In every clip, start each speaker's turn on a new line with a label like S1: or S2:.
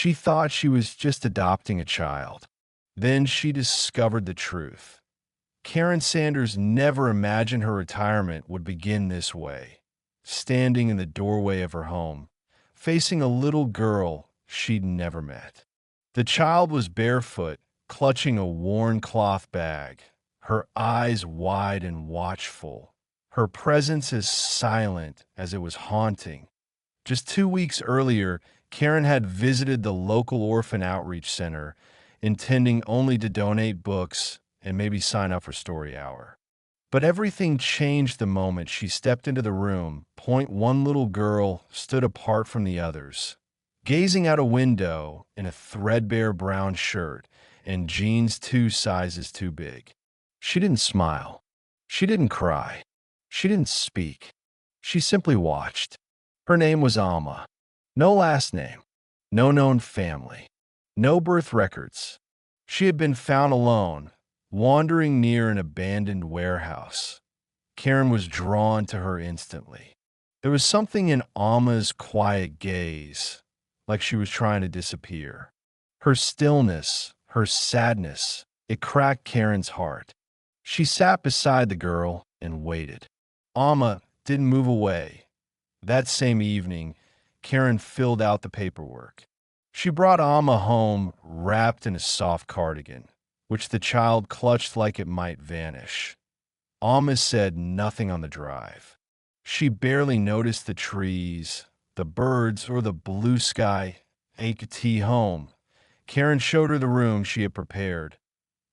S1: She thought she was just adopting a child. Then she discovered the truth. Karen Sanders never imagined her retirement would begin this way, standing in the doorway of her home, facing a little girl she'd never met. The child was barefoot, clutching a worn cloth bag, her eyes wide and watchful, her presence as silent as it was haunting. Just 2 weeks earlier, Karen had visited the local orphan outreach center, intending only to donate books and maybe sign up for story hour. But everything changed the moment she stepped into the room. One little girl stood apart from the others, gazing out a window in a threadbare brown shirt and jeans 2 sizes too big. She didn't smile. She didn't cry. She didn't speak. She simply watched. Her name was Alma. No last name. No known family. No birth records. She had been found alone, wandering near an abandoned warehouse. Karen was drawn to her instantly. There was something in Alma's quiet gaze, like she was trying to disappear. Her stillness, her sadness, it cracked Karen's heart. She sat beside the girl and waited. Alma didn't move away. That same evening, Karen filled out the paperwork. She brought Alma home wrapped in a soft cardigan, which the child clutched like it might vanish. Alma said nothing on the drive. She barely noticed the trees, the birds, or the blue sky. AKT home. Karen showed her the room she had prepared.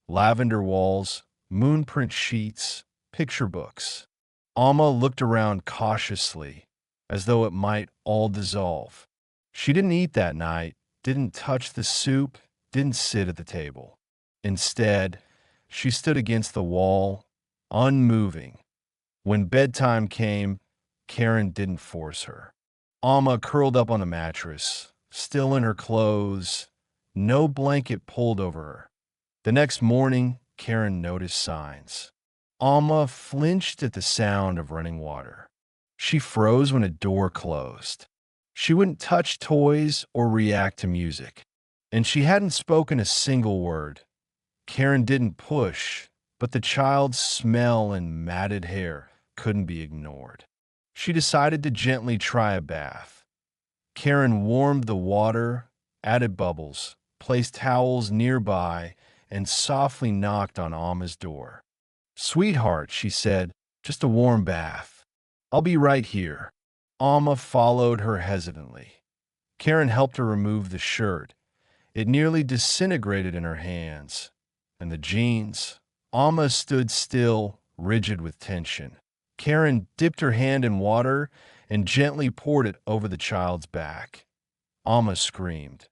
S1: Lavender walls, moonprint sheets, picture books. Alma looked around cautiously, as though it might all dissolve. She didn't eat that night, didn't touch the soup, didn't sit at the table. Instead, she stood against the wall, unmoving. When bedtime came, Karen didn't force her. Alma curled up on the mattress, still in her clothes, no blanket pulled over her. The next morning, Karen noticed signs. Alma flinched at the sound of running water. She froze when a door closed. She wouldn't touch toys or react to music. And she hadn't spoken a single word. Karen didn't push, but the child's smell and matted hair couldn't be ignored. She decided to gently try a bath. Karen warmed the water, added bubbles, placed towels nearby, and softly knocked on Alma's door. "Sweetheart," she said, "just a warm bath. I'll be right here." Alma followed her hesitantly. Karen helped her remove the shirt. It nearly disintegrated in her hands. And the jeans. Alma stood still, rigid with tension. Karen dipped her hand in water and gently poured it over the child's back. Alma screamed.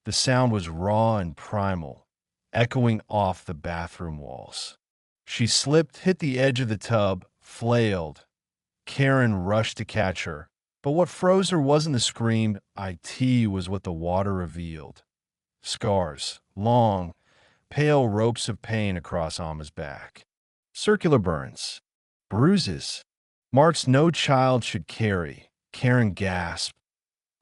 S1: The sound was raw and primal, echoing off the bathroom walls. She slipped, hit the edge of the tub, flailed. Karen rushed to catch her. But what froze her wasn't the scream. It was what the water revealed. Scars, long, pale ropes of pain across Alma's back. Circular burns, bruises, marks no child should carry. Karen gasped,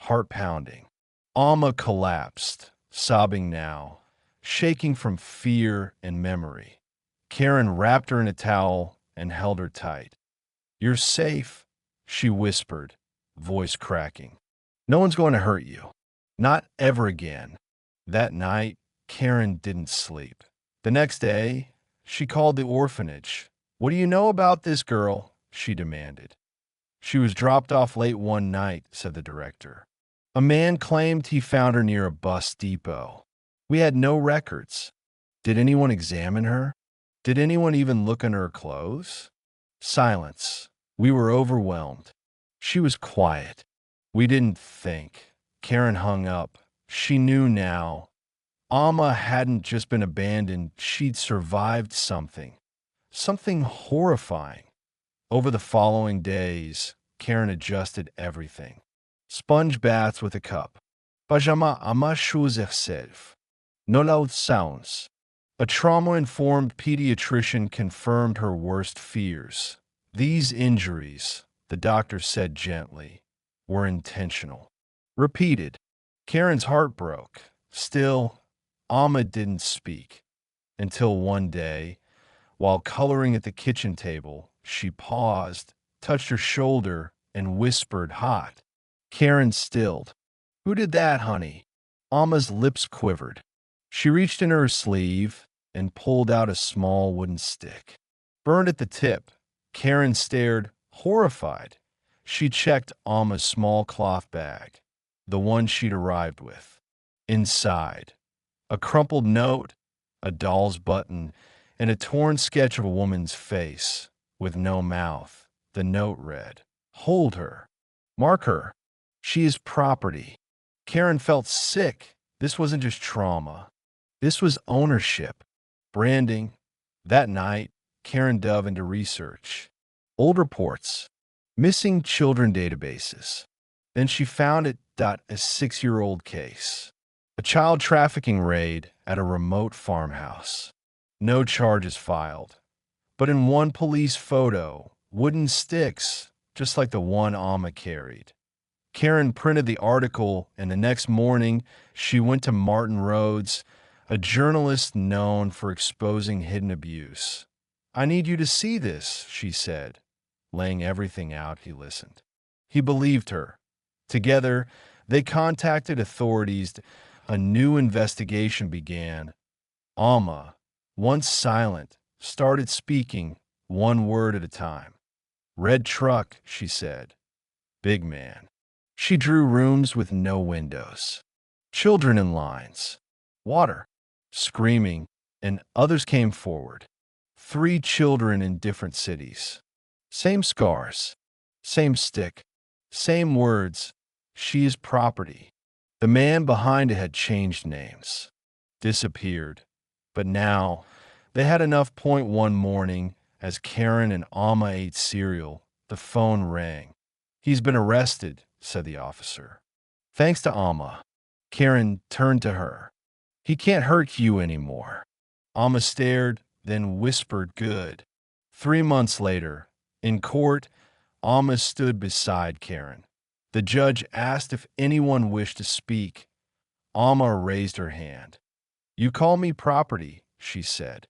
S1: heart pounding. Alma collapsed, sobbing now, shaking from fear and memory. Karen wrapped her in a towel and held her tight. "You're safe," she whispered, voice cracking. "No one's going to hurt you. Not ever again." That night, Karen didn't sleep. The next day, she called the orphanage. "What do you know about this girl?" she demanded. "She was dropped off late one night," said the director. "A man claimed he found her near a bus depot. We had no records. Did anyone examine her? Did anyone even look in her clothes?" Silence. We were overwhelmed. She was quiet. We didn't think. Karen hung up. She knew now. Alma hadn't just been abandoned. She'd survived something. Something horrifying. Over the following days, Karen adjusted everything. Sponge baths with a cup. Pajama ama shoes herself. No loud sounds. A trauma-informed pediatrician confirmed her worst fears. These injuries, the doctor said gently, were intentional. Repeated. Karen's heart broke. Still, Alma didn't speak until one day, while coloring at the kitchen table, she paused, touched her shoulder, and whispered, "Hot." Karen stilled. "Who did that, honey?" Alma's lips quivered. She reached into her sleeve and pulled out a small wooden stick. Burned at the tip, Karen stared, horrified. She checked Alma's small cloth bag, the one she'd arrived with. Inside, a crumpled note, a doll's button, and a torn sketch of a woman's face with no mouth. The note read, "Hold her. Mark her. She is property." Karen felt sick. This wasn't just trauma. This was ownership. Branding. That night, Karen dove into research. Old reports. Missing children databases. Then she found a 6-year-old case. A child trafficking raid at a remote farmhouse. No charges filed. But in one police photo, wooden sticks, just like the one Alma carried. Karen printed the article, and the next morning, she went to Martin Rhodes, a journalist known for exposing hidden abuse. "I need you to see this," she said. Laying everything out, he listened. He believed her. Together, they contacted authorities. A new investigation began. Alma, once silent, started speaking, one word at a time. "Red truck," she said. "Big man." She drew rooms with no windows. Children in lines. Water. Screaming, and others came forward. 3 children in different cities. Same scars. Same stick. Same words. "She is property." The man behind it had changed names. Disappeared. But now, they had enough. One morning, as Karen and Alma ate cereal, the phone rang. "He's been arrested," said the officer. Thanks to Alma. Karen turned to her. "He can't hurt you anymore." Alma stared, then whispered, "Good." 3 months later, in court, Alma stood beside Karen. The judge asked if anyone wished to speak. Alma raised her hand. "You call me property," she said,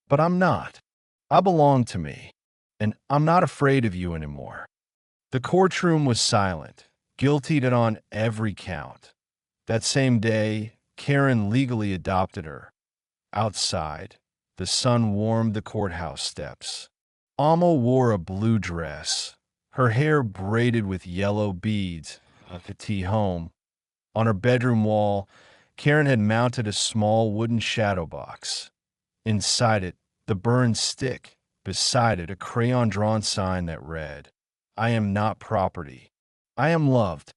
S1: "but I'm not. I belong to me, and I'm not afraid of you anymore." The courtroom was silent, guilty on every count. That same day, Karen legally adopted her. Outside, the sun warmed the courthouse steps. Alma wore a blue dress, her hair braided with yellow beads, a petite home. On her bedroom wall, Karen had mounted a small wooden shadow box. Inside it, the burned stick. Beside it, a crayon-drawn sign that read, "I am not property. I am loved."